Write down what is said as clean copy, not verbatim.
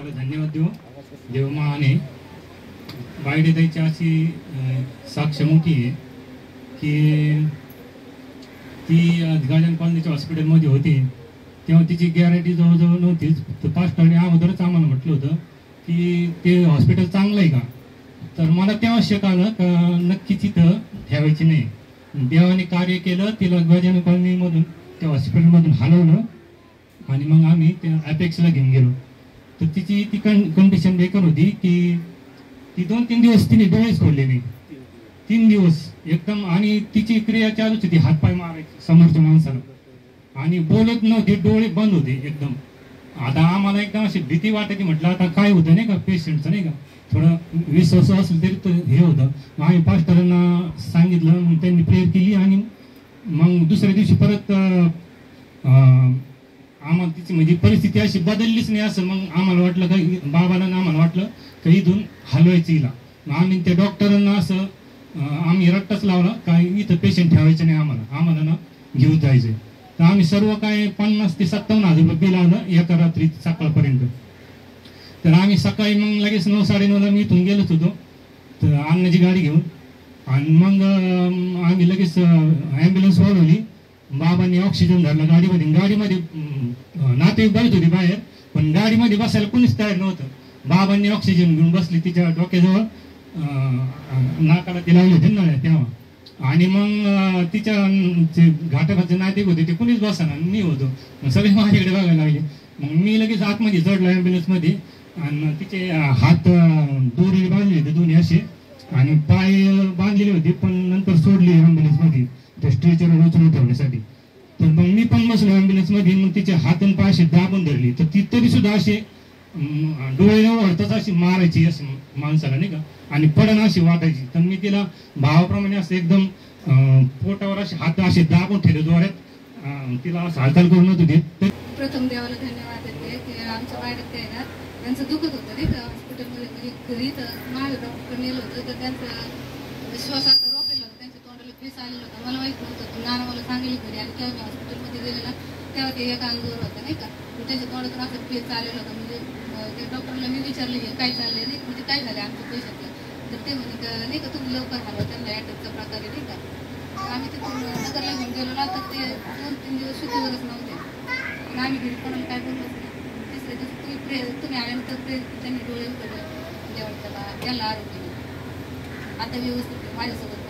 देवाला धन्यवाद देऊ. देवमाने बायडेताईची अशी साक्ष मोठी आहे की ती गाजन कॉलनीच्या हॉस्पिटलमध्ये होती तेव्हा तिची गॅरंटी जवळजवळ नव्हतीच. तर पास्टरने अगोदरच आम्हाला म्हटलं होतं की ते हॉस्पिटल चांगलं आहे का. तर मला तेव्हा शिकालं का नक्की तिथं ठेवायची नाही. देवाने कार्य केलं, तिला गाजन कॉलनीमधून त्या हॉस्पिटलमधून हलवलं आणि मग आम्ही त्या ॲपेक्सला घेऊन गेलो. तर तिची ती कंडिशन बेकार होती की ती 2-3 दिवस तिने डोळेच खोलले नाही. 3 दिवस एकदम. आणि तिची क्रिया चालूच होती, हातपाय मारायची समोरच्या माणसाला आणि बोलत नव्हती, डोळे बंद होते एकदम. आता आम्हाला एकदम अशी भीती वाटायची. म्हटलं आता काय होतं नाही का पेशंटचं, नाही का थोडं विश्वास असेल तरी तर हे होतं. मग आम्ही पास्टरांना सांगितलं, मग त्यांनी प्रेयर केली आणि मग दुसऱ्या दिवशी परत आम्हाला तिची म्हणजे परिस्थिती अशी बदललीच नाही. असं मग आम्हाला वाटलं का बाबाला आम्हाला वाटलं का इथून हलवायचं हिला. मग आम्ही त्या डॉक्टरांना असं आम्ही रट्टाच लावला का इथं पेशंट ठेवायचं नाही, आम्हाला ना घेऊन जायचं. तर आम्ही सर्व काय 50,000 ते 57,000 रुपये बिल आलं एका रात्री सकाळपर्यंत. तर आम्ही सकाळी मग लगेच 9-9:30ला मी इथून गेलोच होतो तर अन्नाची गाडी घेऊन. आणि मग आम्ही लगेच ॲम्ब्युलन्स बोलवली. बाबांनी ऑक्सिजन धरला गाडीमध्ये. गाडीमध्ये नातेवाईक बसत होती बाहेर, पण गाडीमध्ये बसायला कोणीच तयार नव्हतं. बाबांनी ऑक्सिजन घेऊन बसली तिच्या डोक्याजवळ, नाकाला ते लावले होते ना तेव्हा. आणि मग तिच्या जे घाटाखालचे नातेवाईक होते ते कोणीच बसना, मी होतो. सगळे माझ्याकडे बघायला लागले. मग मी लगेच आतमध्ये चढलो ॲम्ब्युलन्समध्ये आणि तिचे हात दोरीने बांधले होते दोन्ही असे आणि पाय बांधलेले होते, पण नंतर सोडली ॲम्ब्युलन्समध्ये त्या स्ट्रेचरवर उचलून ठेवण्यासाठी. तर मग मी पण बसलो ॲम्ब्युलन्समध्ये. मग तिचे हात आणि पाय असे दाबून धरली. तर ती तरी सुद्धा असे डोळे वळताच अशी मारायची असं माणसाला, नाही का, आणि पडण अशी वाटायची. तर मी तिला भावाप्रमाणे असं एकदम पोटावर असे हात असे दाबून ठेवले जोरात, तिला असं हालचाल करून नव्हतं देत. प्रथम देवाला धन्यवाद देते की आमच्या बाळात ते ना त्यांचं दुखत होतं नाही का हॉस्पिटलमध्ये, म्हणजे घरी तर माझ्या डॉक्टर नेलं होतं तर त्यांचा श्वासाचा रोखलेला होता, त्यांच्या तोंडाला फेस आलेलं होतं. मला माहित नव्हतं. नाना मला सांगितलं घरी आणि तेव्हा मी हॉस्पिटलमध्ये गेले ना तेव्हा ते एक अंगावर होतं नाही का, त्याच्या तोंडातून असं फेस आलेलं होतं. म्हणजे त्या डॉक्टरला मी विचारलं की काय चाललंय, नाही म्हणजे काय झालं आमच्या पेशंटला. तर ते म्हणजे नाही का तुम्ही लवकर हलवा त्यांना अटॅकच्या प्रकारे, नाही का. आम्ही तिथून नगरला घेऊन गेलो ना तर ते 2-3 दिवस शुद्धीवरच नव्हते. पण आम्ही घरी कोणाला काय बोललोच नाही. तिसऱ्या दिवशी तुम्ही आल्यानंतर त्यांनी डोळे उघडले, देवाला त्याला आरोग्य आता व्यवस्थित माझ्यासोबत